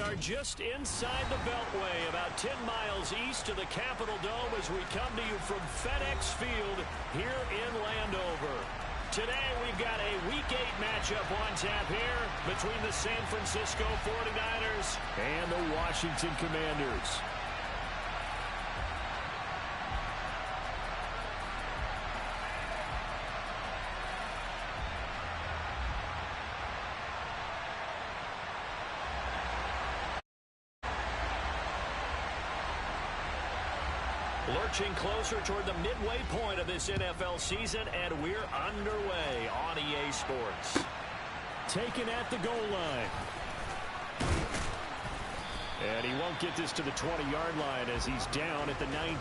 are just inside the Beltway, about 10 miles east of the Capitol Dome as we come to you from FedEx Field here in Landover. Today we've got a Week 8 matchup on tap here between the San Francisco 49ers and the Washington Commanders. Lurching closer toward the midway point of this NFL season, and we're underway on EA Sports. Taken at the goal line. And he won't get this to the 20-yard line as he's down at the 9.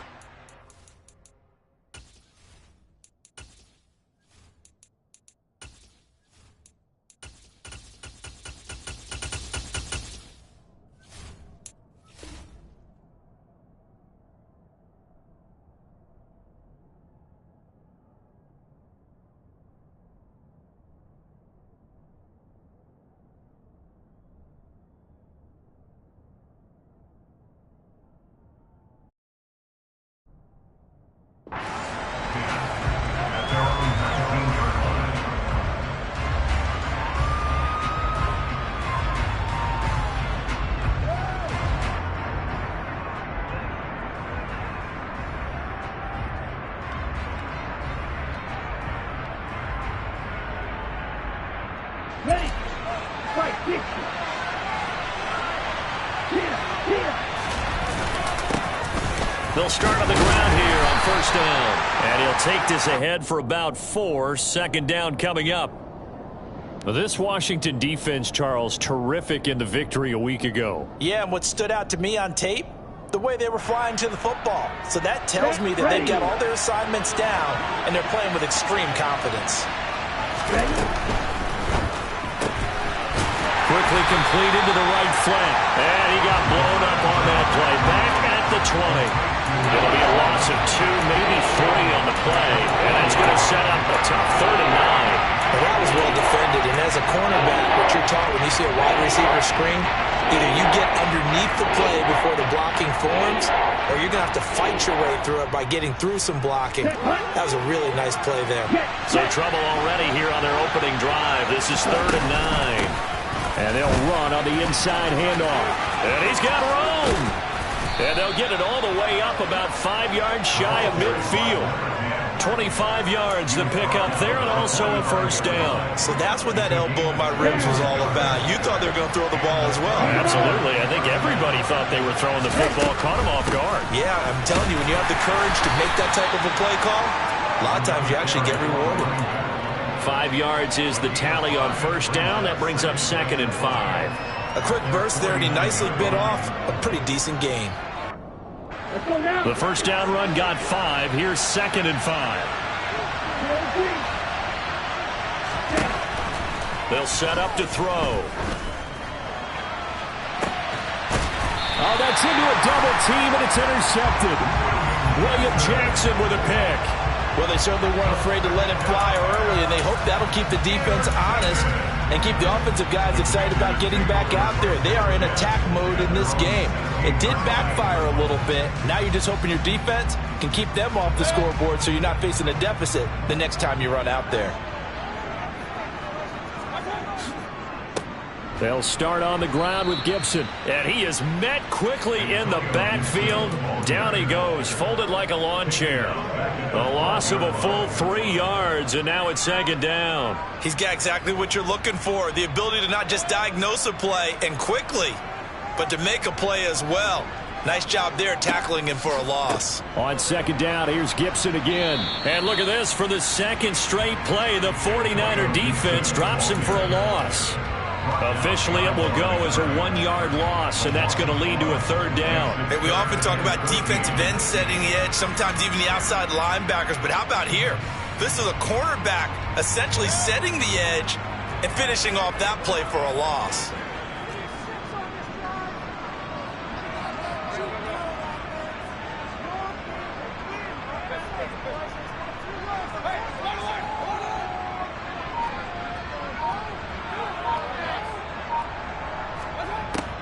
They'll start on the ground here on first down. And he'll take this ahead for about 4. Second down coming up. This Washington defense, Charles, terrific in the victory a week ago. Yeah, and what stood out to me on tape, the way they were flying to the football. So that tells me that they've got all their assignments down, and they're playing with extreme confidence. Quickly completed to the right flank. And he got blown up on that play. Back at the 20. It'll be a loss of 2, maybe 3 on the play. And that's going to set up a tough 3rd and 9. Well, that was well defended. And as a cornerback, what you're taught when you see a wide receiver screen, either you get underneath the play before the blocking forms, or you're going to have to fight your way through it by getting through some blocking. That was a really nice play there. So trouble already here on their opening drive. This is 3rd and 9. And they'll run on the inside handoff. And he's got room. And they'll get it all the way up about 5 yards shy of midfield. 25 yards to pick up there, and also a first down. So that's what that elbow in my ribs was all about. You thought they were going to throw the ball as well. Absolutely. I think everybody thought they were throwing the football. Caught him off guard. Yeah, I'm telling you, when you have the courage to make that type of a play call, a lot of times you actually get rewarded. 5 yards is the tally on first down. That brings up 2nd and 5. A quick burst there, and he nicely bit off a pretty decent gain. The first down run got 5. Here's 2nd and 5. They'll set up to throw. Oh, that's into a double team, and it's intercepted. William Jackson with a pick. Well, they certainly weren't afraid to let it fly early, and they hope that'll keep the defense honest and keep the offensive guys excited about getting back out there. They are in attack mode in this game. It did backfire a little bit. Now you're just hoping your defense can keep them off the scoreboard so you're not facing a deficit the next time you run out there. They'll start on the ground with Gibson. And he is met quickly in the backfield. Down he goes, folded like a lawn chair. A loss of a full 3 yards, and now it's 2nd down. He's got exactly what you're looking for, the ability to not just diagnose a play and quickly, but to make a play as well. Nice job there tackling him for a loss. On 2nd down, here's Gibson again. And look at this, for the 2nd straight play, the 49er defense drops him for a loss. Officially, it will go as a 1-yard loss, and that's going to lead to a 3rd down. Hey, we often talk about defensive ends setting the edge, sometimes even the outside linebackers, but how about here? This is a cornerback essentially setting the edge and finishing off that play for a loss.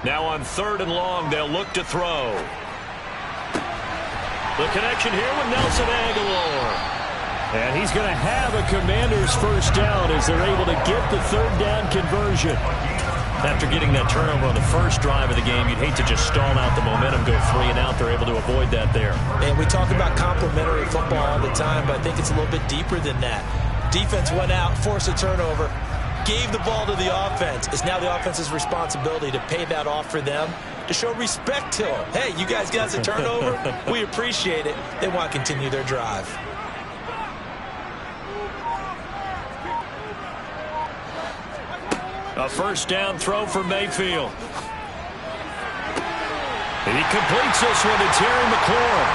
Now on 3rd and long, they'll look to throw. The connection here with Nelson Agholor. And he's going to have a Commanders first down as they're able to get the 3rd down conversion. After getting that turnover on the first drive of the game, you'd hate to just stall out the momentum, go 3 and out. They're able to avoid that there. And we talk about complementary football all the time, but I think it's a little bit deeper than that. Defense went out, forced a turnover, gave the ball to the offense. It's now the offense's responsibility to pay that off for them, to show respect to them. Hey, you guys got a turnover? We appreciate it. They want to continue their drive. A first down throw for Mayfield. And he completes this one to Terry McLaurin.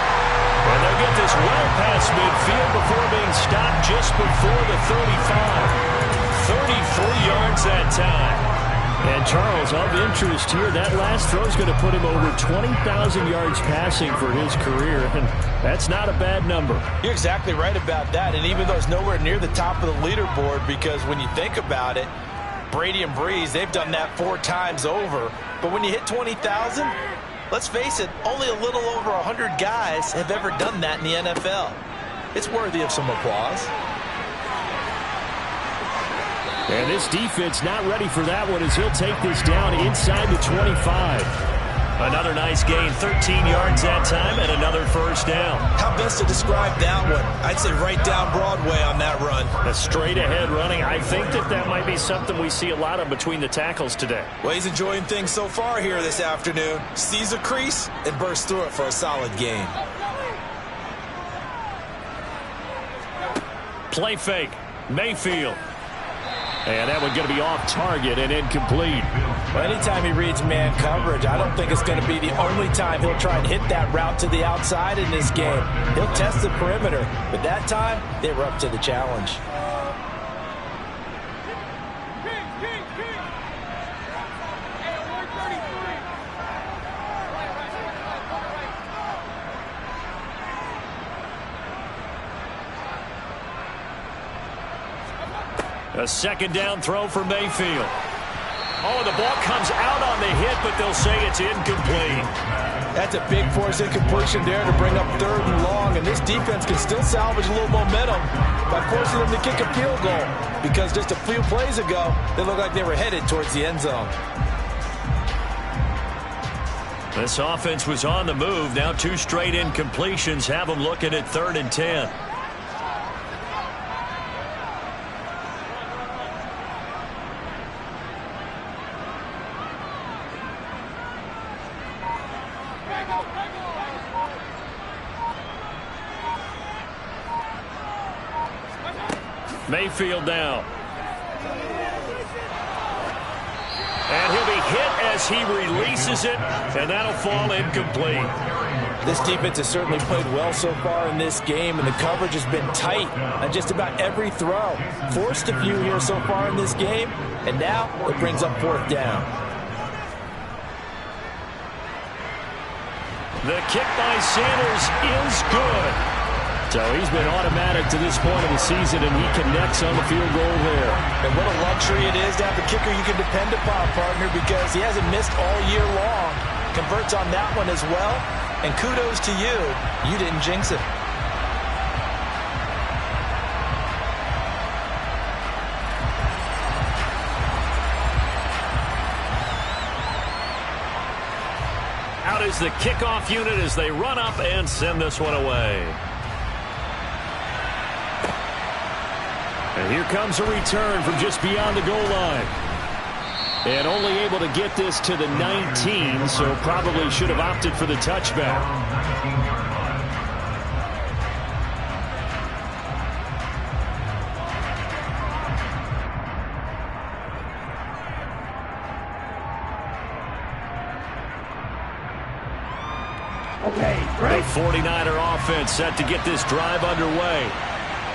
And they'll get this well past midfield before being stopped just before the 35. 33 yards that time. And Charles, of interest here, that last throw is going to put him over 20,000 yards passing for his career, and that's not a bad number. You're exactly right about that, and even though it's nowhere near the top of the leaderboard, because when you think about it, Brady and Breeze, they've done that 4 times over. But when you hit 20,000, let's face it, only a little over 100 guys have ever done that in the NFL. It's worthy of some applause. And this defense not ready for that one as he'll take this down inside the 25. Another nice gain, 13 yards that time, and another first down. How best to describe that one? I'd say right down Broadway on that run. A straight-ahead running. I think that might be something we see a lot of between the tackles today. Well, he's enjoying things so far here this afternoon. Sees a crease and bursts through it for a solid gain. Play fake. Mayfield. And that one's going to be off target and incomplete. Well, anytime he reads man coverage, I don't think it's going to be the only time he'll try and hit that route to the outside in this game. He'll test the perimeter, but that time, they were up to the challenge. A second down throw for Mayfield. Oh, the ball comes out on the hit, but they'll say it's incomplete. That's a big force incompletion there to bring up 3rd and long, and this defense can still salvage a little momentum by forcing them to kick a field goal, because just a few plays ago, they looked like they were headed towards the end zone. This offense was on the move. Now 2 straight incompletions have them looking at 3rd and 10. Mayfield now. And he'll be hit as he releases it, and that'll fall incomplete. This defense has certainly played well so far in this game, and the coverage has been tight on just about every throw. Forced a few here so far in this game, and now it brings up 4th down. The kick by Sanders is good. So he's been automatic to this point of the season, and he connects on the field goal there. And what a luxury it is to have a kicker you can depend upon, partner, because he hasn't missed all year long. Converts on that one as well. And kudos to you. You didn't jinx it. Out is the kickoff unit as they run up and send this one away. And here comes a return from just beyond the goal line. And only able to get this to the 19, so probably should have opted for the touchback. The 49er offense set to get this drive underway.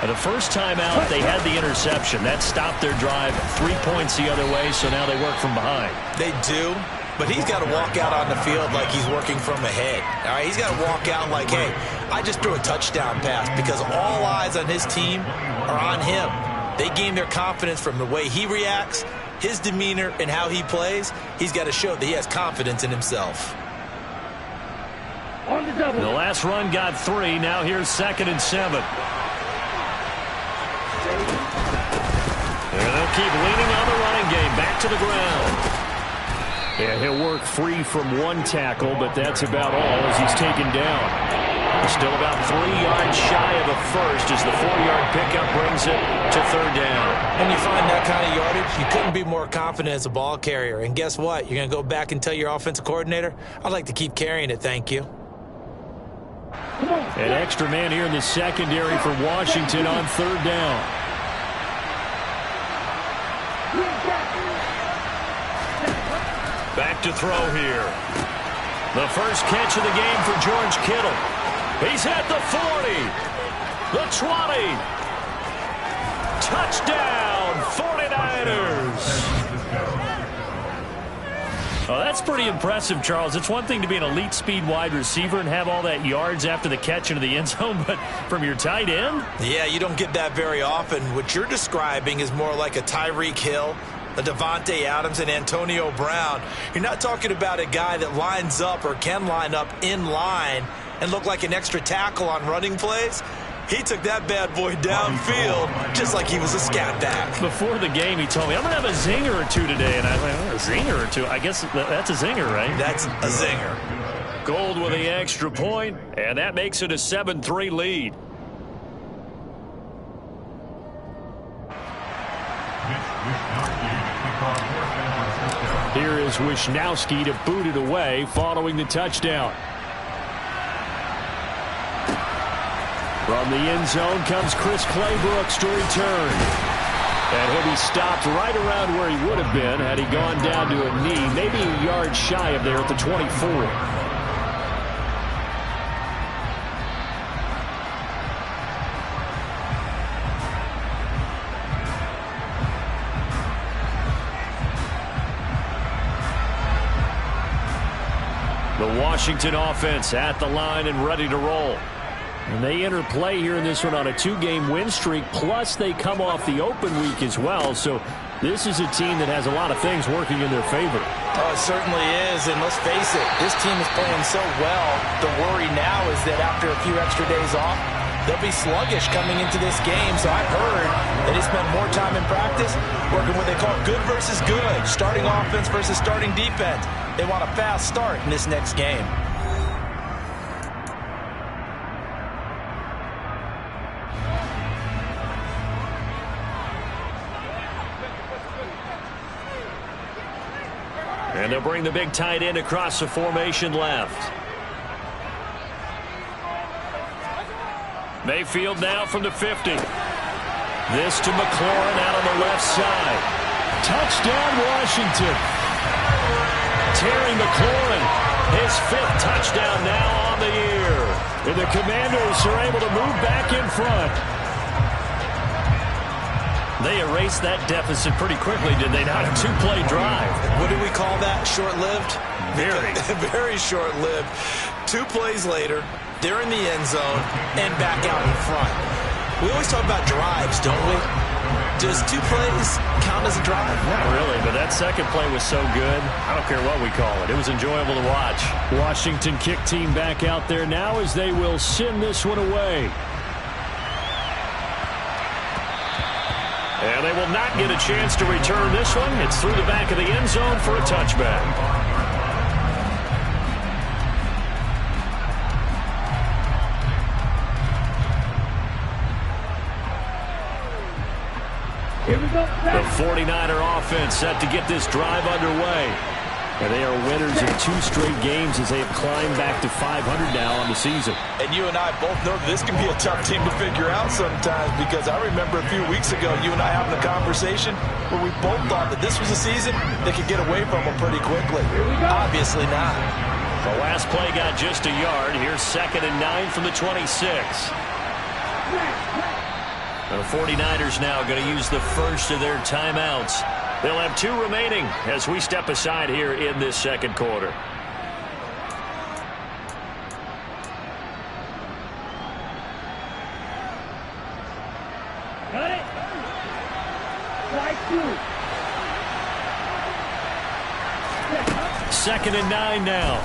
The first time out, they had the interception. That stopped their drive 3 points the other way, so now they work from behind. They do, but he's got to walk out on the field like he's working from ahead. All right, he's got to walk out like, hey, I just threw a touchdown pass, because all eyes on his team are on him. They gain their confidence from the way he reacts his demeanor and how he plays, he's got to show that he has confidence in himself. The last run got 3. Now here's 2nd and 7. And they'll keep leaning on the running game. Back to the ground. Yeah, he'll work free from 1 tackle, but that's about all as he's taken down. Still about 3 yards shy of a first as the 4-yard pickup brings it to 3rd down. When you find that kind of yardage, you couldn't be more confident as a ball carrier. And guess what? You're going to go back and tell your offensive coordinator, I'd like to keep carrying it, thank you. An extra man here in the secondary for Washington on 3rd down. Back to throw here. The first catch of the game for George Kittle. He's at the 40, the 20. Touchdown, 49ers. Oh, that's pretty impressive, Charles. It's one thing to be an elite speed wide receiver and have all that yards after the catch into the end zone, but from your tight end? Yeah, you don't get that very often. What you're describing is more like a Tyreek Hill, a Devontae Adams, and Antonio Brown. You're not talking about a guy that lines up or can line up in line and look like an extra tackle on running plays. He took that bad boy downfield just like he was a scat back. Before the game, he told me, I'm going to have a zinger or two today. And I was like, oh, a zinger or two? I guess that's a zinger, right? That's a zinger. Gold with the extra point, and that makes it a 7-3 lead. Here is Wisnowski to boot it away following the touchdown. From the end zone comes Chris Claybrooks to return. And he'll be stopped right around where he would have been had he gone down to a knee, maybe a yard shy of there at the 24. The Washington offense at the line and ready to roll. And they enter play here in this one on a 2-game win streak, plus they come off the open week as well. So this is a team that has a lot of things working in their favor. Oh, it certainly is, and let's face it, this team is playing so well. The worry now is that after a few extra days off, they'll be sluggish coming into this game. So I've heard that they spend more time in practice working what they call good versus good, starting offense versus starting defense. They want a fast start in this next game. And they'll bring the big tight end across the formation left. Mayfield now from the 50. This to McLaurin out on the left side. Touchdown, Washington. Terry McLaurin, his 5th touchdown now on the year. And the Commanders are able to move back in front. They erased that deficit pretty quickly, did they not? A 2-play drive. What do we call that? Short-lived? Very. Very short-lived. 2 plays later, they're in the end zone and back out in front. We always talk about drives, don't we? Does 2 plays count as a drive? Not really, but that second play was so good. I don't care what we call it. It was enjoyable to watch. Washington kick team back out there now as they will send this one away. And they will not get a chance to return this one. It's through the back of the end zone for a touchback. Here we go. The 49er offense set to get this drive underway. And they are winners of 2 straight games as they have climbed back to 500 now on the season. And you and I both know that this can be a tough team to figure out sometimes, because I remember a few weeks ago you and I having a conversation where we both thought that this was a season that could get away from them pretty quickly. Obviously not. The last play got just a yard. Here's 2nd and 9 from the 26. The 49ers now going to use the first of their timeouts. They'll have 2 remaining as we step aside here in this second quarter. Got it. Strike 2. 2nd and 9 now.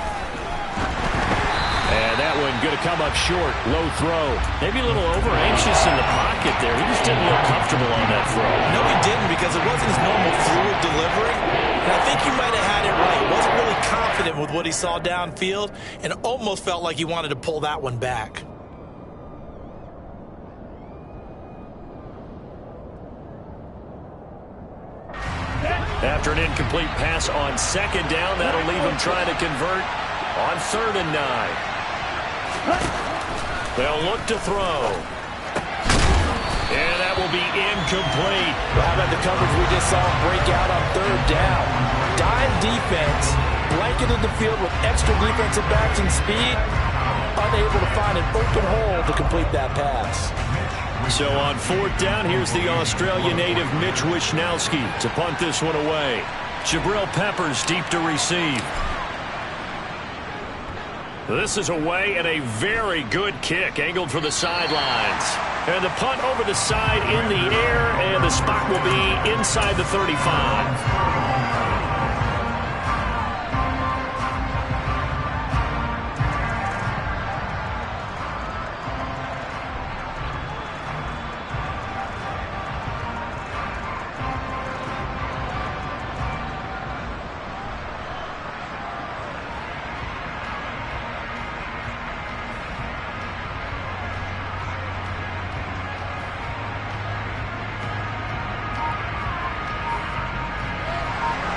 And that one going to come up short. Low throw. Maybe a little over-anxious in the pocket there. He just didn't look comfortable on that throw. No, he didn't, because it wasn't his normal fluid delivery. And I think he might have had it right. He wasn't really confident with what he saw downfield and almost felt like he wanted to pull that one back. After an incomplete pass on 2nd down, that'll leave him trying to convert on 3rd and 9. They'll look to throw. And that will be incomplete. Well, how about the coverage we just saw him break out on 3rd down? Dime defense, blanketed the field with extra defensive backs and speed, unable to find an open hole to complete that pass. So on 4th down, here's the Australia native Mitch Wishnowsky to punt this one away. Jabril Peppers deep to receive. This is away and a very good kick, angled for the sidelines. And the punt over the side in the air, and the spot will be inside the 35.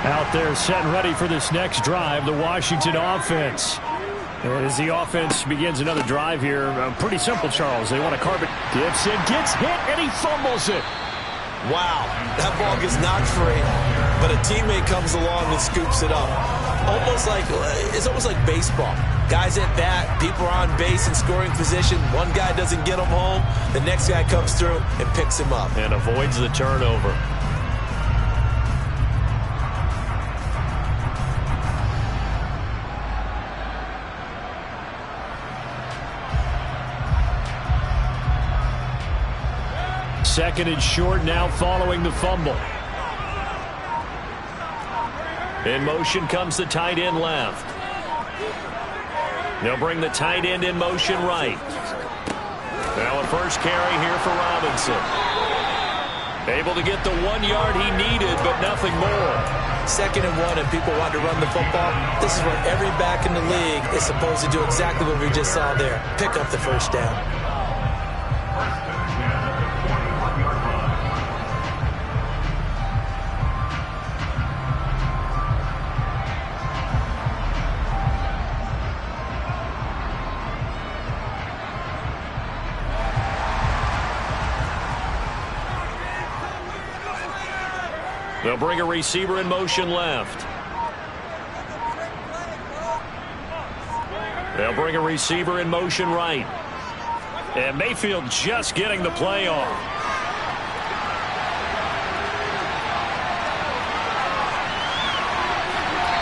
Out there set and ready for this next drive, the Washington offense. And as the offense begins another drive here, pretty simple, Charles. They want to carve it. Gibson gets hit, and he fumbles it. Wow, that ball gets knocked free, but a teammate comes along and scoops it up. It's almost like baseball. Guys at bat, people are on base in scoring position. One guy doesn't get him home. The next guy comes through and picks him up. And avoids the turnover. Second and short now following the fumble. In motion comes the tight end left. They'll bring the tight end in motion right. Now a first carry here for Robinson. Able to get the 1 yard he needed, but nothing more. 2nd and 1 and people want to run the football. This is what every back in the league is supposed to do, exactly what we just saw there. Pick up the first down. They'll bring a receiver in motion left. They'll bring a receiver in motion right. And Mayfield just getting the play off.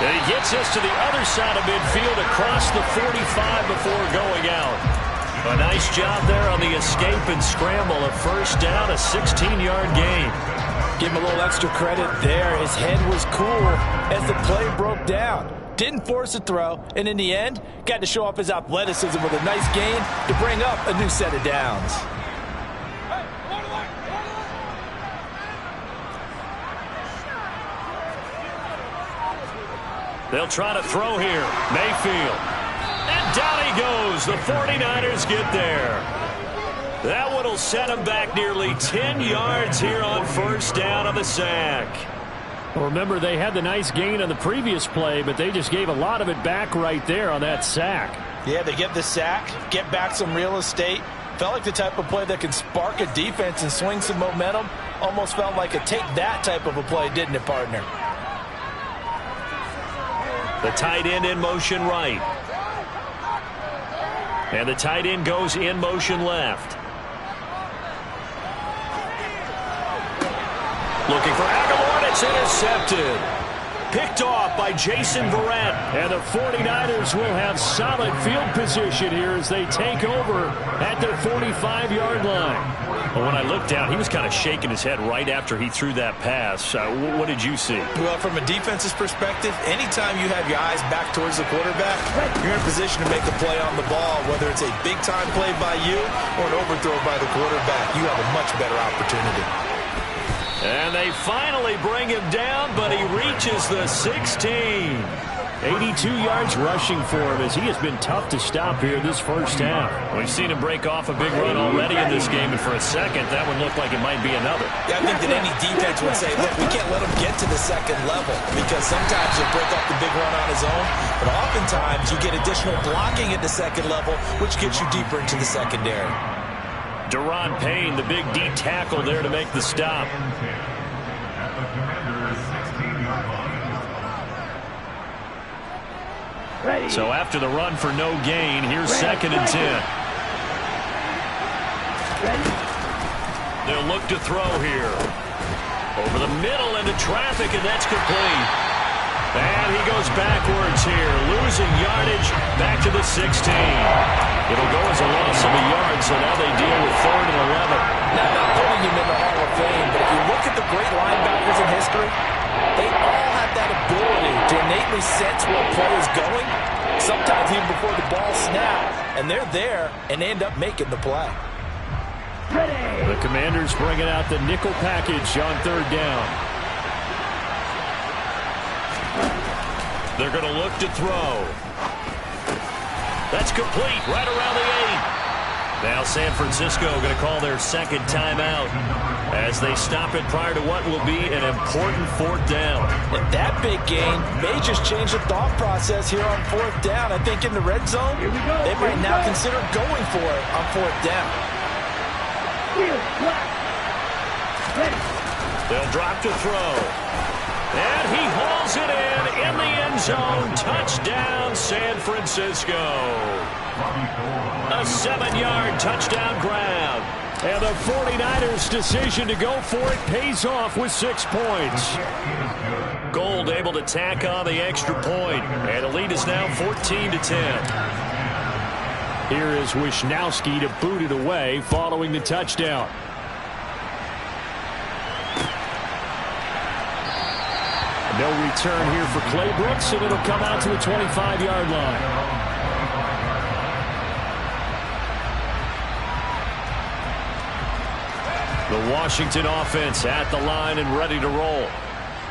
And he gets us to the other side of midfield across the 45 before going out. A nice job there on the escape and scramble. A first down, a 16-yard gain. Give him a little extra credit there. His head was cool as the play broke down. Didn't force a throw, and in the end, got to show off his athleticism with a nice gain to bring up a new set of downs. They'll try to throw here. Mayfield. And down he goes. The 49ers get there. That one will set him back nearly 10 yards here on first down on the sack. Well, remember, they had the nice gain on the previous play, but they just gave a lot of it back right there on that sack. Yeah, they get the sack, get back some real estate. Felt like the type of play that can spark a defense and swing some momentum. Almost felt like a take that type of a play, didn't it, partner? The tight end in motion right. And the tight end goes in motion left. Looking for Aguilar, it's intercepted. picked off by Jason Verrett. And the 49ers will have solid field position here as they take over at their 45-yard line. Well, when I looked down, he was kind of shaking his head right after he threw that pass. What did you see? Well, from a defense's perspective, anytime you have your eyes back towards the quarterback, you're in a position to make a play on the ball, whether it's a big-time play by you or an overthrow by the quarterback. You have a much better opportunity. And they finally bring him down, but he reaches the 16. 82 yards rushing for him as he has been tough to stop here this first half. We've seen him break off a big run already in this game, and for a second, that would look like it might be another. Yeah, I think that any defense would say, look, we can't let him get to the second level because sometimes he'll break off the big run on his own, but oftentimes you get additional blocking at the second level, which gets you deeper into the secondary. Daron Payne, the big D tackle there to make the stop. So after the run for no gain, here's 2nd and 10. They'll look to throw here. Over the middle into traffic, and that's complete. And he goes backwards here, losing yardage back to the 16. It'll go as a loss of a yard, so now they deal with 3rd and 11. Now, not putting him in the Hall of Fame, but if you look at the great linebackers in history, they all have that ability to innately sense where a play is going, sometimes even before the ball snaps, and they're there and they end up making the play. The Commanders bringing out the nickel package on 3rd down. They're going to look to throw. That's complete right around the 8. Now San Francisco going to call their 2nd timeout as they stop it prior to what will be an important 4th down. And that big gain may just change the thought process here on 4th down. I think in the red zone, they might now consider going for it on 4th down. They'll drop to throw. And he hauls it in the end zone. Touchdown, San Francisco. A 7-yard touchdown grab. And the 49ers' decision to go for it pays off with 6 points. Gold able to tack on the extra point. And the lead is now 14-10. Here is Wisnowski to boot it away following the touchdown. No return here for Clay Brooks, and it'll come out to the 25-yard line. The Washington offense at the line and ready to roll.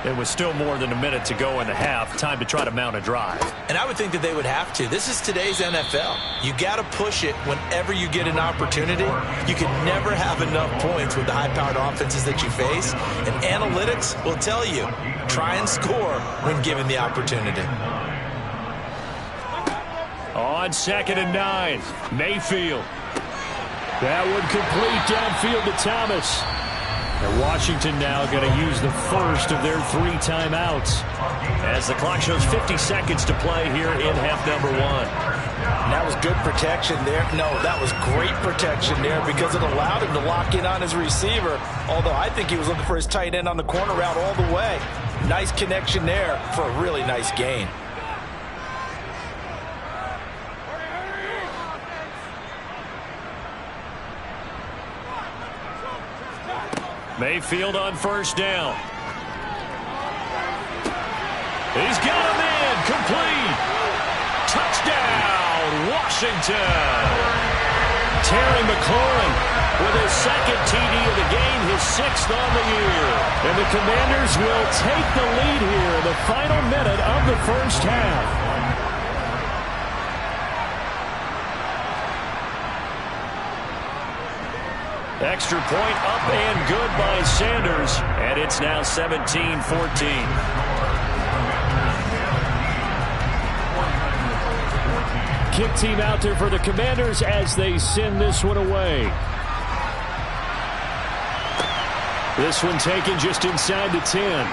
It was still more than a minute to go in the half. Time to try to mount a drive. And I would think that they would have to. This is today's NFL. You got to push it whenever you get an opportunity. You can never have enough points with the high-powered offenses that you face. And analytics will tell you, try and score when given the opportunity. On 2nd and 9, Mayfield. That one complete downfield to Thomas. And Washington now going to use the first of their 3 timeouts. As the clock shows 50 seconds to play here in half number 1. And that was good protection there. No, that was great protection there because it allowed him to lock in on his receiver. Although I think he was looking for his tight end on the corner route all the way. Nice connection there for a really nice gain. Mayfield on 1st down. He's got him in. Complete. Touchdown, Washington. Terry McLaurin with his 2nd TD of the game, his 6th on the year. And the Commanders will take the lead here in the final minute of the first half. Extra point up and good by Sanders. And it's now 17-14. Kick team out there for the Commanders as they send this one away. This one taken just inside the 10.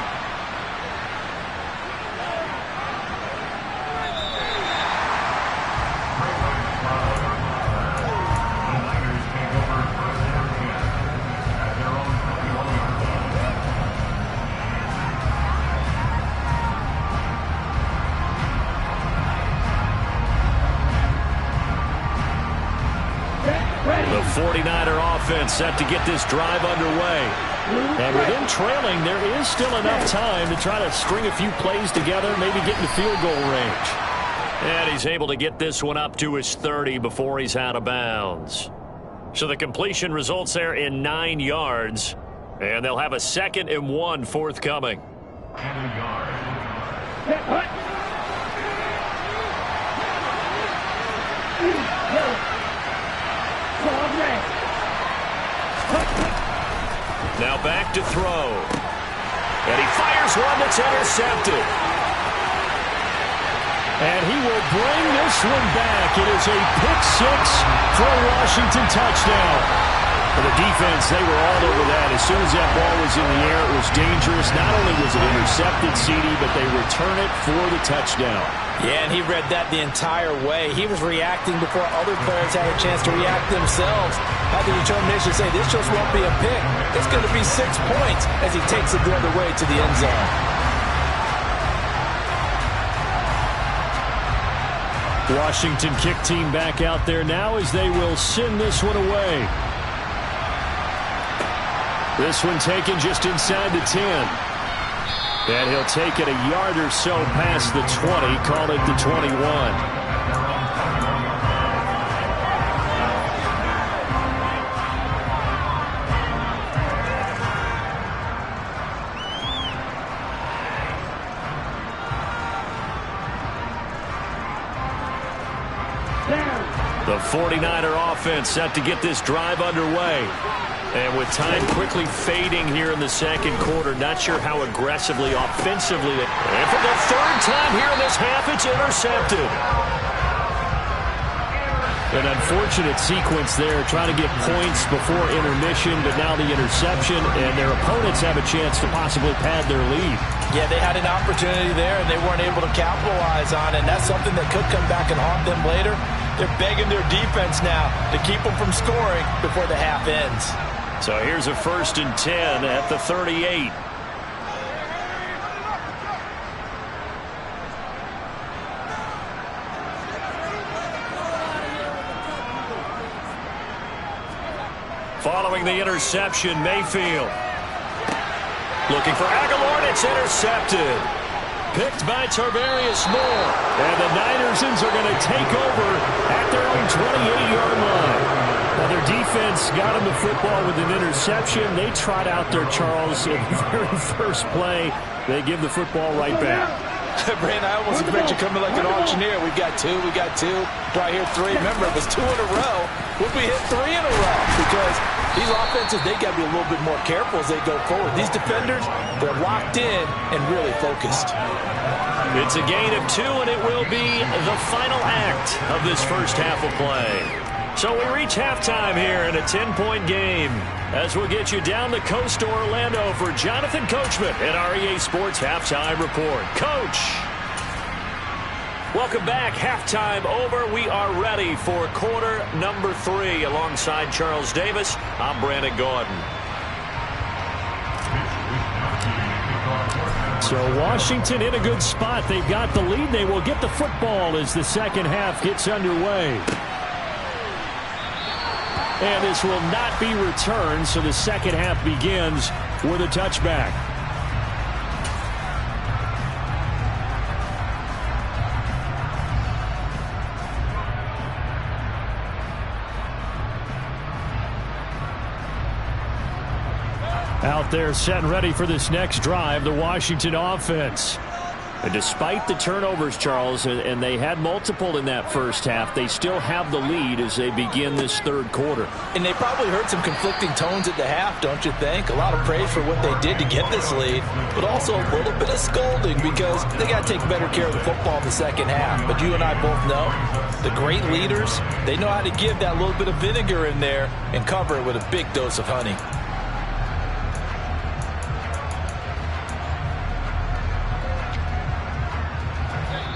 The 49er offense set to get this drive underway. And with them trailing, there is still enough time to try to string a few plays together, maybe get in the field goal range. And he's able to get this one up to his 30 before he's out of bounds. So the completion results there in 9 yards. And they'll have a 2nd and 1 forthcoming. Now back to throw. And he fires one that's intercepted. And he will bring this one back. It is a pick-6 for a Washington touchdown. For the defense, they were all over that. As soon as that ball was in the air, it was dangerous. Not only was it intercepted, CD, but they return it for the touchdown. Yeah, and he read that the entire way. He was reacting before other players had a chance to react themselves. Had the determination to say, this just won't be a pick. It's going to be 6 points as he takes it the other way to the end zone. Washington kick team back out there now as they will send this one away. This one taken just inside the 10. And he'll take it a yard or so past the 20, call it the 21. The 49er offense set to get this drive underway. And with time quickly fading here in the second quarter, not sure how aggressively, offensively. And for the 3rd time here in this half, it's intercepted. An unfortunate sequence there, trying to get points before intermission, but now the interception, and their opponents have a chance to possibly pad their lead. Yeah, they had an opportunity there, and they weren't able to capitalize on it, and that's something that could come back and haunt them later. They're begging their defense now to keep them from scoring before the half ends. So here's a 1st and 10 at the 38. Following the interception, Mayfield. Looking for Aguilar, and it's intercepted. Picked by Tarvarius Moore. And the Ninersons are going to take over at their own 28-yard line. Now their defense got him the football with an interception. They trot out there, Charles, in the very first play. They give the football right back. Brandon, I almost expect you coming like an auctioneer. We got two. Do I hear 3? Remember, it was 2 in a row. Would we hit 3 in a row? Because these offenses, they got to be a little bit more careful as they go forward. These defenders, they're locked in and really focused. It's a gain of 2, and it will be the final act of this first half of play. So we reach halftime here in a 10-point game as we'll get you down the coast to Orlando for Jonathan Coachman at our EA Sports Halftime Report. Coach! Welcome back. Halftime over. We are ready for quarter number 3. Alongside Charles Davis, I'm Brandon Gaudin. So Washington in a good spot. They've got the lead. They will get the football as the second half gets underway. And this will not be returned, so the second half begins with a touchback. Out there set and ready for this next drive, the Washington offense. And despite the turnovers, Charles, and they had multiple in that first half, they still have the lead as they begin this third quarter. And they probably heard some conflicting tones at the half, don't you think? A lot of praise for what they did to get this lead, but also a little bit of scolding because they got to take better care of the football in the second half. But you and I both know the great leaders, they know how to give that little bit of vinegar in there and cover it with a big dose of honey.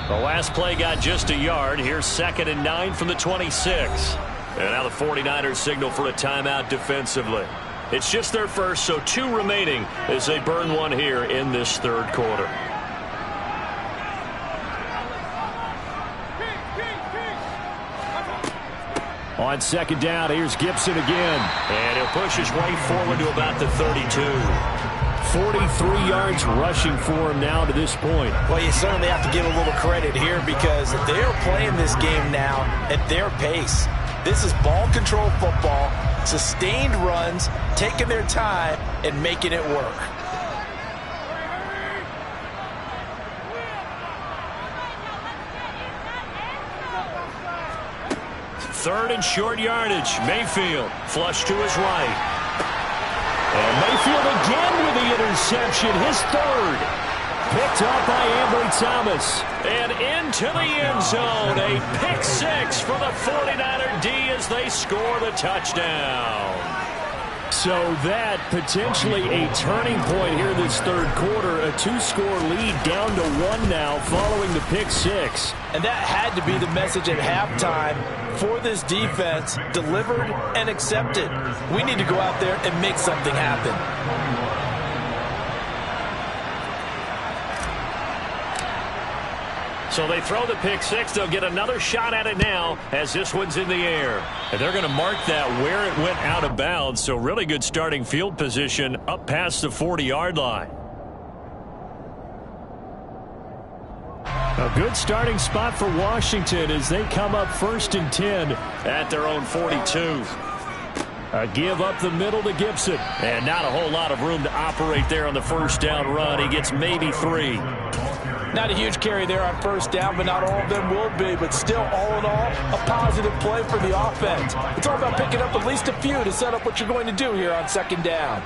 The last play got just a yard. Here's 2nd and 9 from the 26. And now the 49ers signal for a timeout defensively. It's just their first, so 2 remaining as they burn one here in this third quarter. On second down, here's Gibson again. And he'll push his way forward to about the 32. 43 yards rushing for him now to this point. Well, you certainly have to give a little credit here because they're playing this game now at their pace. This is ball control football, sustained runs, taking their time, and making it work. Third and short yardage. Mayfield flush to his right. And Mayfield again with the interception, his third. Picked up by Ambry Thomas. And into the end zone. A pick six for the 49er D as they score the touchdown. So that potentially a turning point here this third quarter. A two-score lead down to one now following the pick six. And that had to be the message at halftime for this defense, delivered and accepted. We need to go out there and make something happen. So they throw the pick six. They'll get another shot at it now as this one's in the air. And they're going to mark that where it went out of bounds. So really good starting field position up past the 40-yard line. A good starting spot for Washington as they come up 1st and 10 at their own 42. A give up the middle to Gibson. And not a whole lot of room to operate there on the first down run. He gets maybe 3. Not a huge carry there on first down, but not all of them will be. But still, all in all, a positive play for the offense. It's all about picking up at least a few to set up what you're going to do here on second down.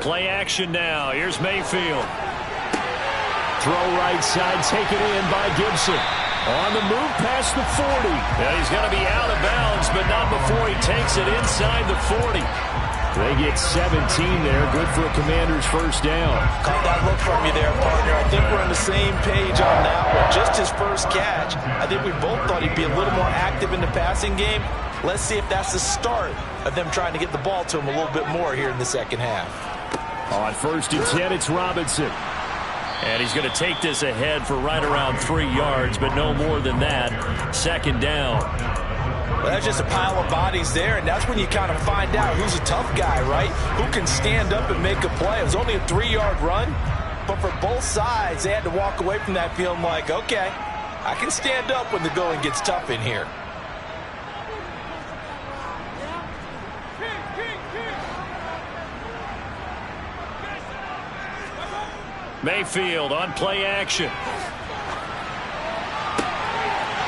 Play action now. Here's Mayfield. Throw right side, taken in by Gibson. On the move past the 40. Yeah, he's going to be out of bounds, but not before he takes it inside the 40. They get 17 there. Good for a Commander's first down. Caught that look from you there, partner. I think we're on the same page on that one. Just his first catch. I think we both thought he'd be a little more active in the passing game. Let's see if that's the start of them trying to get the ball to him a little bit more here in the second half. On 1st and 10, it's Robinson. And he's going to take this ahead for right around 3 yards, but no more than that. Second down. Well, that's just a pile of bodies there, and that's when you kind of find out who's a tough guy, right? Who can stand up and make a play. It was only a 3-yard run, but for both sides, they had to walk away from that feeling like, okay, I can stand up when the going gets tough in here. Mayfield on play action.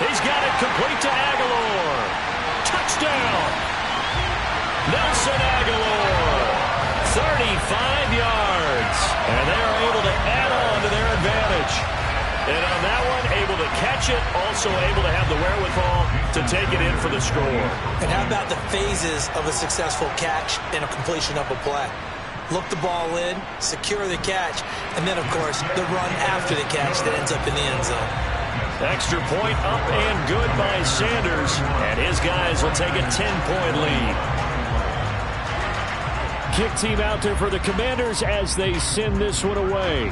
He's got it complete to Aguilar. Touchdown. Nelson Aguilar. 35 yards. And they are able to add on to their advantage. And on that one, able to catch it, also able to have the wherewithal to take it in for the score. And how about the phases of a successful catch and a completion of a play? Look the ball in, secure the catch, and then, of course, the run after the catch that ends up in the end zone. Extra point up and good by Sanders, and his guys will take a 10-point lead. Kick team out there for the Commanders as they send this one away.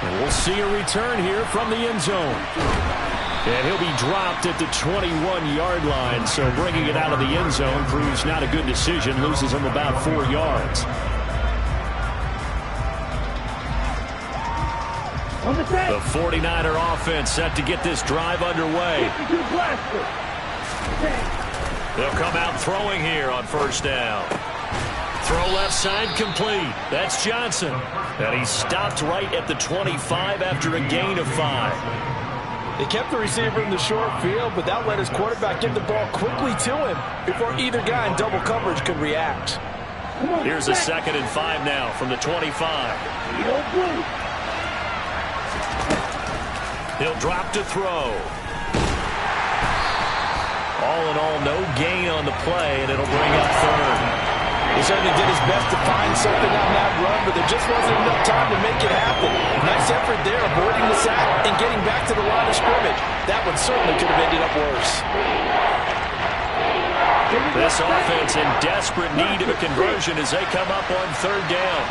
And we'll see a return here from the end zone. And he'll be dropped at the 21-yard line, so bringing it out of the end zone proves not a good decision, loses him about 4 yards. The 49er offense set to get this drive underway. They'll come out throwing here on first down. Throw left side complete. That's Johnson. And he's stopped right at the 25 after a gain of 5. They kept the receiver in the short field, but that let his quarterback get the ball quickly to him before either guy in double coverage could react. Here's a 2nd and 5 now from the 25. He'll drop to throw. All in all, no gain on the play, and it'll bring up 3rd. He certainly did his best to find something on that run, but there just wasn't enough time to make it happen. Nice effort there, avoiding the sack and getting back to the line of scrimmage. That one certainly could have ended up worse. This offense in desperate need of a conversion as they come up on third down.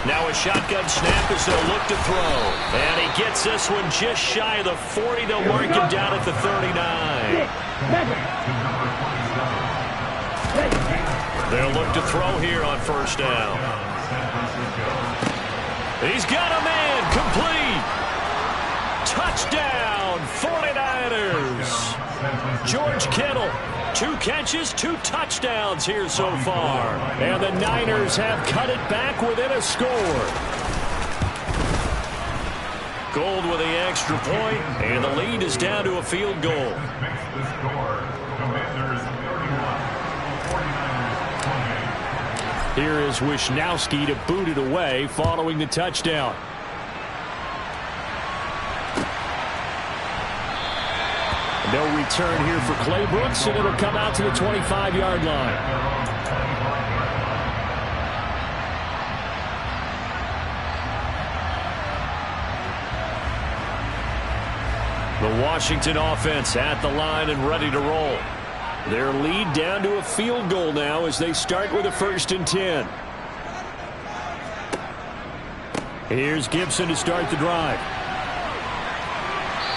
Now a shotgun snap as they'll look to throw. And he gets this one just shy of the 40. They'll mark him down at the 39. They'll look to throw here on first down. He's got a man. Complete. Touchdown, 49ers. George Kittle, 2 catches, 2 touchdowns here so far. And the Niners have cut it back within a score. Gold with the extra point, and the lead is down to a field goal. Here is Wisnowski to boot it away following the touchdown. No return here for Clay Brooks, and it'll come out to the 25-yard line. The Washington offense at the line and ready to roll. Their lead down to a field goal now as they start with a 1st and 10. Here's Gibson to start the drive.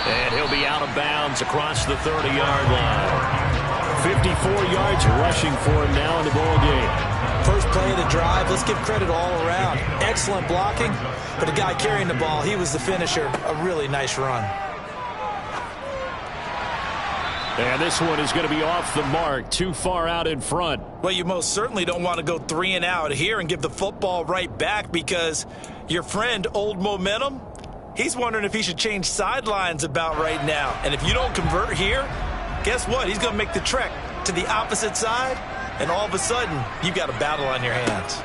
And he'll be out of bounds across the 30-yard line. 54 yards rushing for him now in the ball game. First play of the drive, let's give credit all around. Excellent blocking, but the guy carrying the ball, he was the finisher. A really nice run. And this one is going to be off the mark, too far out in front. Well, you most certainly don't want to go 3 and out here and give the football right back because your friend, Old Momentum, he's wondering if he should change sidelines about right now. And if you don't convert here, guess what? He's going to make the trek to the opposite side, and all of a sudden, you've got a battle on your hands.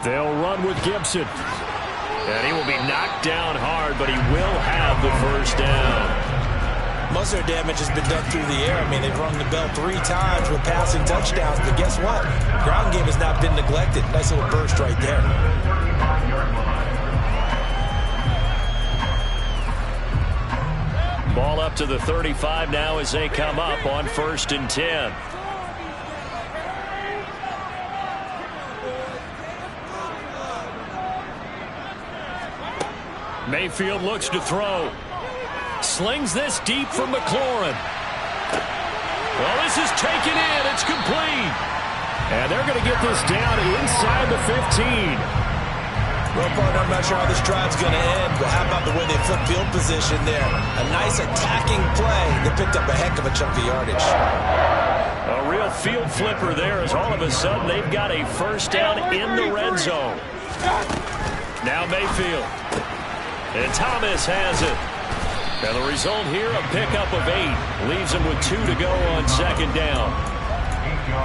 They'll run with Gibson. And he will be knocked down hard, but he will have the first down. Most of their damage has been done through the air. I mean, they've rung the bell 3 times with passing touchdowns, but guess what? Ground game has not been neglected. Nice little burst right there. Ball up to the 35 now as they come up on 1st and 10. Mayfield looks to throw. Slings this deep from McLaurin. Well, this is taken in. It's complete. And they're going to get this down inside the 15. Well, partner, I'm not sure how this drive's going to end, but how about the way they flip field position there? A nice attacking play that picked up a heck of a chunk of yardage. A real field flipper there as all of a sudden they've got a first down in the red zone. Now Mayfield. And Thomas has it. And the result here, a pickup of 8. Leaves him with 2 to go on 2nd down.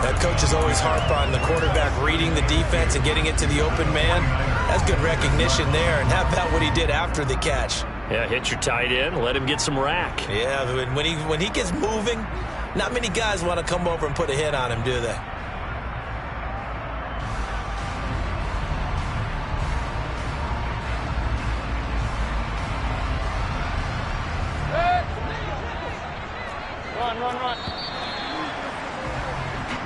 That coach is always harp on the quarterback reading the defense and getting it to the open man. That's good recognition there. And how about what he did after the catch? Yeah, hit your tight end, let him get some rack. Yeah, when he gets moving, not many guys want to come over and put a hit on him, do they? Run.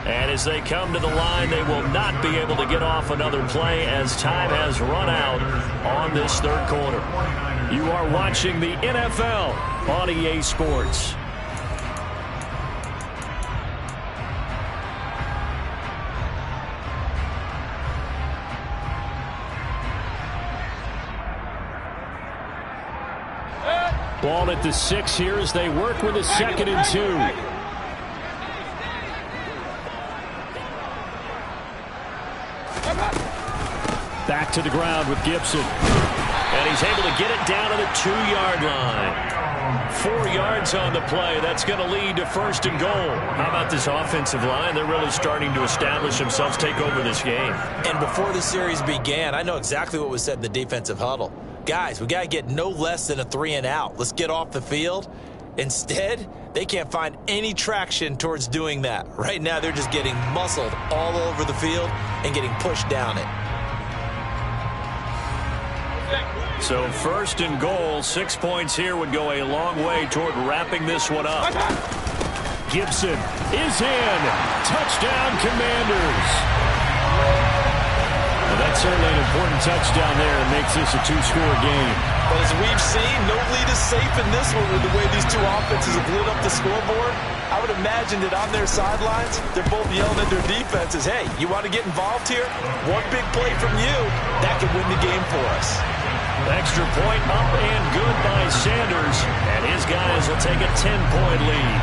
And as they come to the line, they will not be able to get off another play as time has run out on this 3rd quarter. You are watching the NFL on EA Sports. Ball at the 6 here as they work with a 2nd and 2. Back to the ground with Gibson. And he's able to get it down to the 2-yard line. 4 yards on the play. That's going to lead to 1st and goal. How about this offensive line? They're really starting to establish themselves, take over this game. And before the series began, I know exactly what was said in the defensive huddle. Guys, we got to get no less than a 3 and out. Let's get off the field. Instead, they can't find any traction towards doing that. Right now, they're just getting muscled all over the field and getting pushed down it. So 1st and goal, 6 points here would go a long way toward wrapping this one up. Gibson is in. Touchdown, Commanders. Well, that's certainly an important touchdown there and makes this a two-score game. But as we've seen, no lead is safe in this one with the way these two offenses have lit up the scoreboard. I would imagine that on their sidelines, they're both yelling at their defenses, hey, you want to get involved here? One big play from you, that could win the game for us. Extra point up and good by Sanders, and his guys will take a 10-point lead.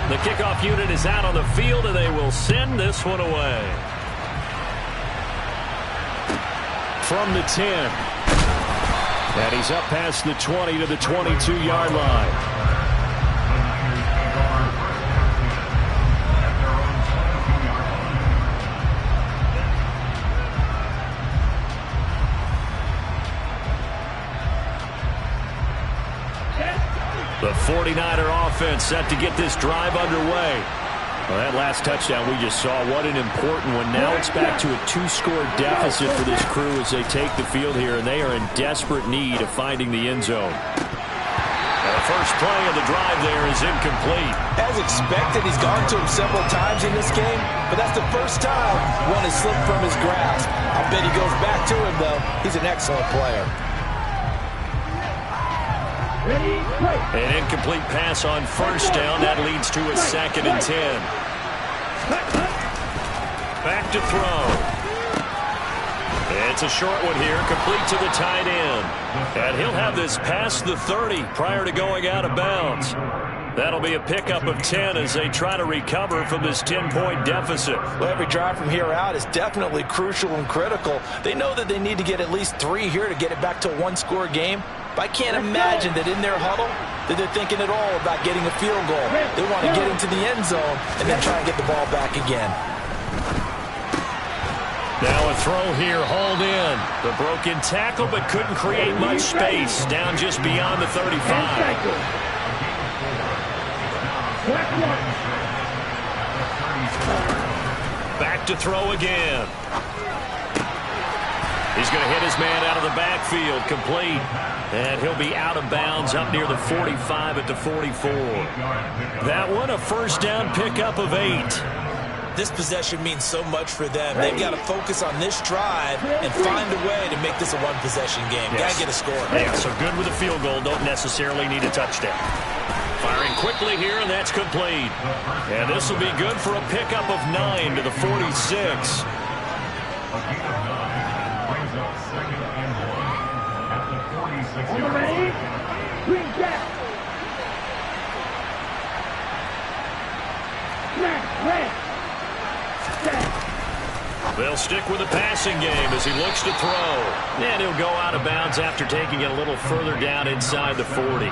The kickoff unit is out on the field, and they will send this one away. From the 10. And he's up past the 20 to the 22-yard line. The 49er offense set to get this drive underway. Well, that last touchdown we just saw, what an important one. Now it's back to a two-score deficit for this crew as they take the field here, and they are in desperate need of finding the end zone. And the first play of the drive there is incomplete. As expected, he's gone to him several times in this game, but that's the first time one has slipped from his grasp. I'll bet he goes back to him, though. He's an excellent player. An incomplete pass on first down. That leads to a 2nd and 10. Back to throw. It's a short one here, complete to the tight end. And he'll have this past the 30 prior to going out of bounds. That'll be a pickup of 10 as they try to recover from this 10-point deficit. Well, every drive from here out is definitely crucial and critical. They know that they need to get at least 3 here to get it back to a one-score game. But I can't imagine that in their huddle that they're thinking at all about getting a field goal. They want to get into the end zone and then try and get the ball back again. Now a throw here, hauled in. The broken tackle, but couldn't create much space. Down just beyond the 35. Back to throw again. He's going to hit his man out of the backfield, complete. And he'll be out of bounds up near the 45 at the 44. That one, a first down pickup of 8. This possession means so much for them. They've got to focus on this drive and find a way to make this a one-possession game. Yes. Got to get a score. Yeah, so good with a field goal. Don't necessarily need a touchdown. Firing quickly here, and that's complete. And this will be good for a pickup of 9 to the 46. They'll stick with the passing game as he looks to throw. And he'll go out of bounds after taking it a little further down inside the 40.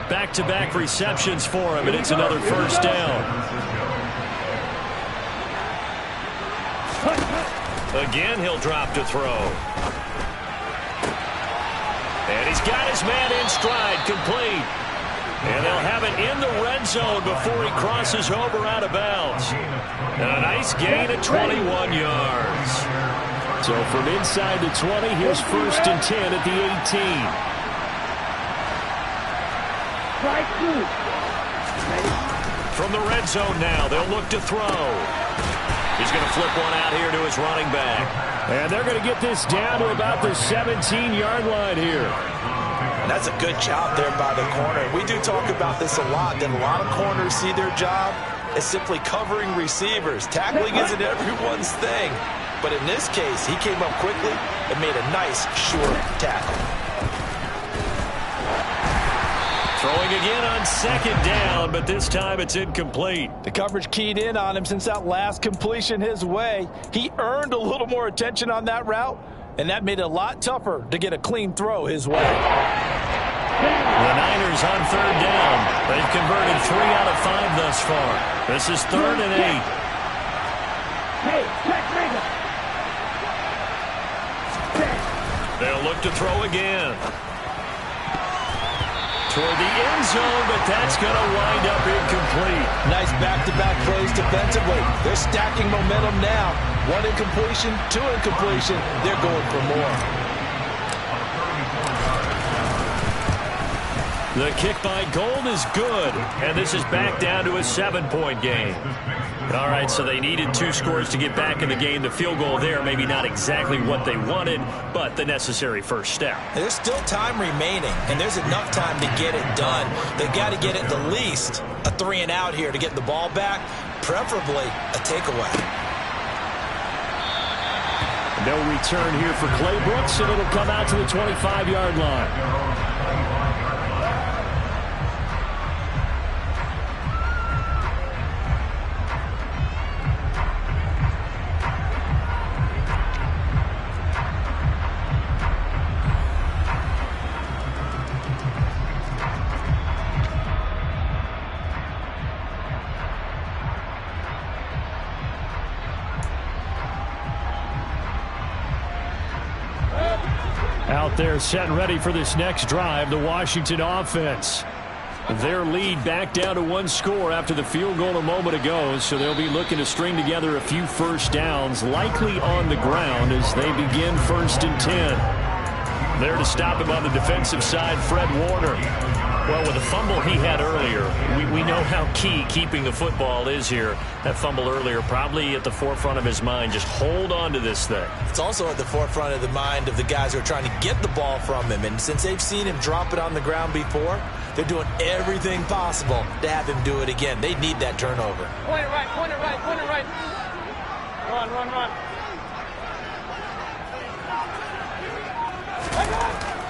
Back-to-back receptions for him, and it's another first down. Again, he'll drop to throw. And he's got his man in stride, complete. And they'll have it in the red zone before he crosses over out of bounds. And a nice gain at 21 yards. So from inside the 20, here's 1st and 10 at the 18. From the red zone now, they'll look to throw. He's going to flip one out here to his running back. And they're going to get this down to about the 17-yard line here. And that's a good job there by the corner. We do talk about this a lot, that a lot of corners see their job as simply covering receivers. Tackling isn't everyone's thing. But in this case, he came up quickly and made a nice, short tackle. Throwing again on 2nd down, but this time it's incomplete. The coverage keyed in on him since that last completion his way. He earned a little more attention on that route, and that made it a lot tougher to get a clean throw his way. The Niners on 3rd down. They've converted 3 out of 5 thus far. This is 3rd and 8. They'll look to throw again. Toward the end zone, but that's going to wind up incomplete. Nice back-to-back plays defensively. They're stacking momentum now. 1 incompletion, 2 incompletion. They're going for more. The kick by Gold is good, and this is back down to a 7-point game. All right, so they needed 2 scores to get back in the game. The field goal there, maybe not exactly what they wanted, but the necessary first step. There's still time remaining, and there's enough time to get it done. They've got to get at the least a 3-and-out here to get the ball back, preferably a takeaway. No return here for Clay Brooks, and it'll come out to the 25-yard line. Out there set and ready for this next drive, the Washington offense. Their lead back down to 1 score after the field goal a moment ago, so they'll be looking to string together a few first downs, likely on the ground as they begin 1st and 10. There to stop him on the defensive side, Fred Warner. Well, with the fumble he had earlier, we know how key keeping the football is here. That fumble earlier probably at the forefront of his mind. Just hold on to this thing. It's also at the forefront of the mind of the guys who are trying to get the ball from him. And since they've seen him drop it on the ground before, they're doing everything possible to have him do it again. They need that turnover. Point it right, point it right, point it right. Run.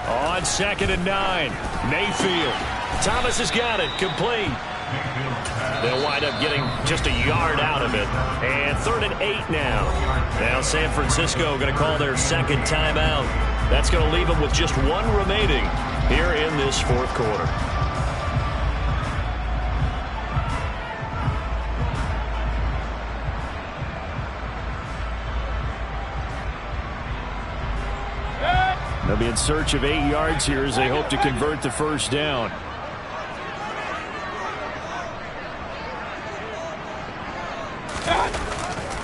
On 2nd and 9, Mayfield. Thomas has got it, complete. They'll wind up getting just a yard out of it. And 3rd and 8 now. Now San Francisco going to call their 2nd timeout. That's going to leave them with just 1 remaining here in this 4th quarter. They'll be in search of 8 yards here as they hope to convert the first down.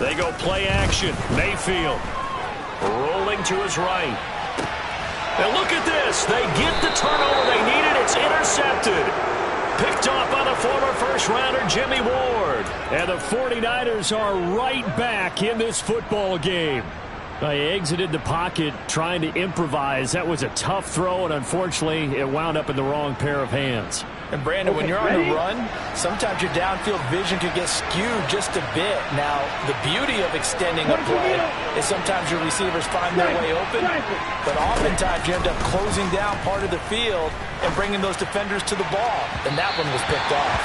They go play action. Mayfield rolling to his right. And look at this. They get the turnover they needed. It's intercepted. Picked off by the former first-rounder Jimmy Ward. And the 49ers are right back in this football game. They exited the pocket trying to improvise. That was a tough throw, and unfortunately, it wound up in the wrong pair of hands. And Brandon, when you're on the run, sometimes your downfield vision could get skewed just a bit. Now, the beauty of extending a play is sometimes your receivers find their way open, but oftentimes you end up closing down part of the field and bringing those defenders to the ball, and that one was picked off.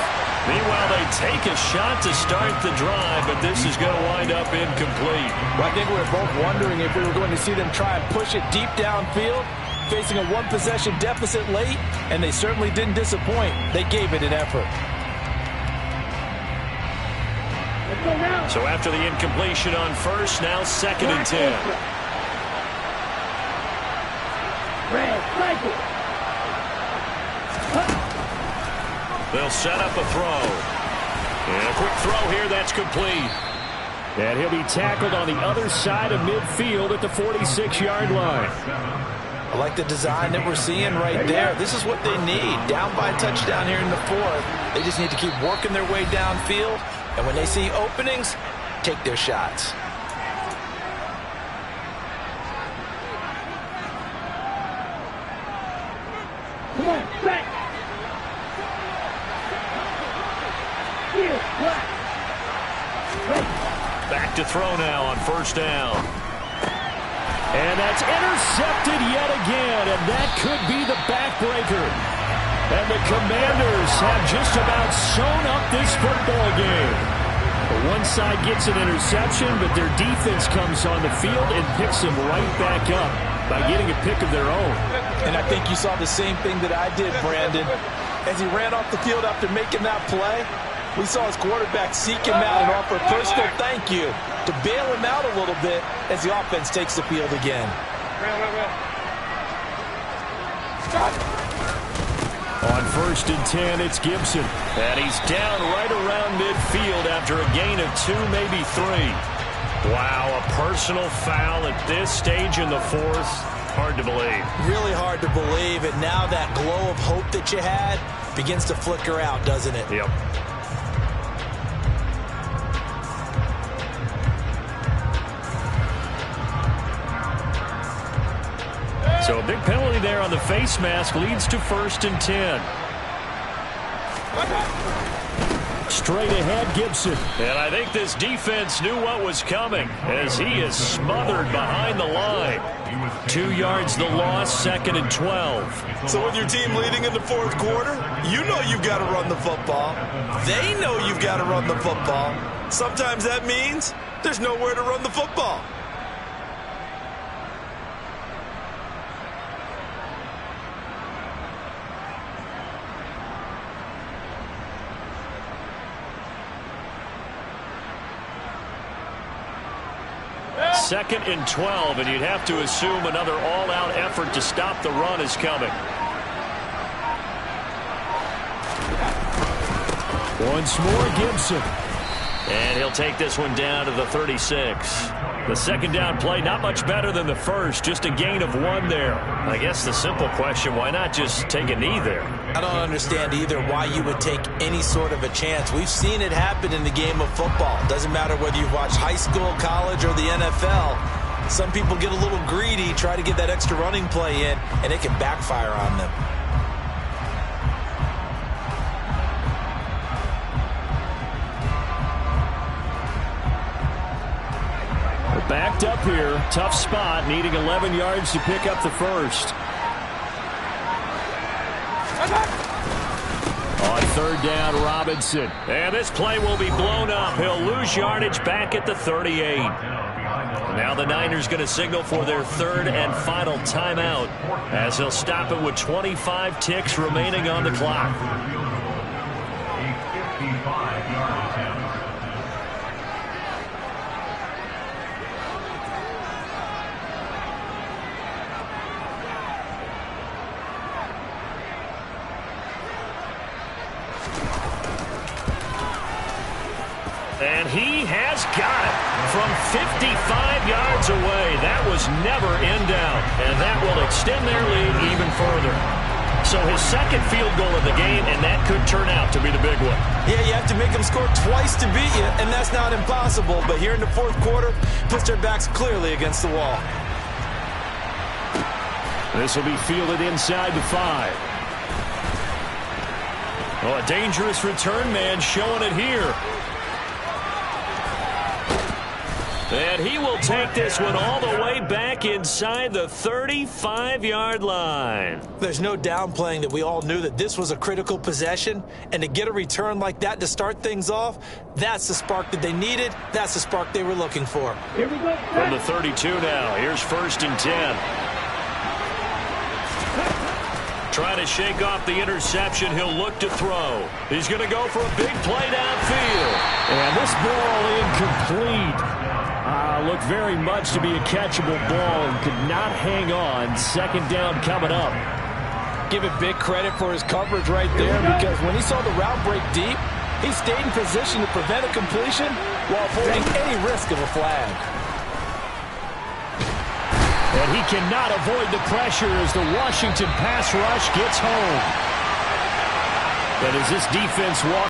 Meanwhile, they take a shot to start the drive, but this is going to wind up incomplete. Well, I think we were both wondering if we were going to see them try and push it deep downfield, facing a 1-possession deficit late, and they certainly didn't disappoint. They gave it an effort. So after the incompletion on first, now 2nd and 10. They'll set up a throw. And a quick throw here, that's complete. And he'll be tackled on the other side of midfield at the 46-yard line. I like the design that we're seeing right there. This is what they need. Down by a touchdown here in the 4th. They just need to keep working their way downfield. And when they see openings, take their shots. Come on, back. Back to throw now on first down. And that's intercepted yet again, and that could be the backbreaker. And the Commanders have just about sewn up this football game. One side gets an interception, but their defense comes on the field and picks them right back up by getting a pick of their own. And I think you saw the same thing that I did, Brandon. As he ran off the field after making that play, we saw his quarterback seek him out and offer a personal thank you to bail him out a little bit as the offense takes the field again. On 1st and 10, it's Gibson. And he's down right around midfield after a gain of 2, maybe 3. 3. Wow, a personal foul at this stage in the 4th. Hard to believe. Really hard to believe, and now that glow of hope that you had begins to flicker out, doesn't it? Yep. So a big penalty there on the face mask leads to 1st and 10. Straight ahead, Gibson. And I think this defense knew what was coming as he is smothered behind the line. 2 yards the loss, 2nd and 12. So with your team leading in the 4th quarter, you know you've got to run the football. They know you've got to run the football. Sometimes that means there's nowhere to run the football. Second and 12, and you'd have to assume another all-out effort to stop the run is coming. Once more, Gibson. And he'll take this one down to the 36. The second down play, not much better than the first, just a gain of 1 there. I guess the simple question, why not just take a knee there? I don't understand either why you would take any sort of a chance. We've seen it happen in the game of football. Doesn't matter whether you've watched high school, college, or the NFL. Some people get a little greedy, try to get that extra running play in, and it can backfire on them. Backed up here, tough spot, needing 11 yards to pick up the first. On 3rd down, Robinson. And this play will be blown up. He'll lose yardage back at the 38. Now the Niners going to signal for their 3rd and final timeout as he'll stop it with 25 ticks remaining on the clock. And he has got it from 55 yards away. That was never in doubt, and that will extend their lead even further. So his 2nd field goal of the game, and that could turn out to be the big one. Yeah, you have to make them score twice to beat you, and that's not impossible. But here in the 4th quarter, puts their backs clearly against the wall. This will be fielded inside the 5. Oh, a dangerous return man showing it here. And he will take this one all the way back inside the 35-yard line. There's no downplaying that we all knew that this was a critical possession, and to get a return like that to start things off, that's the spark that they needed. That's the spark they were looking for. Here we go. From the 32 now, here's 1st and 10. Trying to shake off the interception, he'll look to throw. He's going to go for a big play downfield. And this ball incomplete. Looked very much to be a catchable ball and could not hang on. 2nd down coming up. Give it big credit for his coverage right there, because when he saw the route break deep, he stayed in position to prevent a completion while avoiding any risk of a flag. And he cannot avoid the pressure as the Washington pass rush gets home. But as this defense walks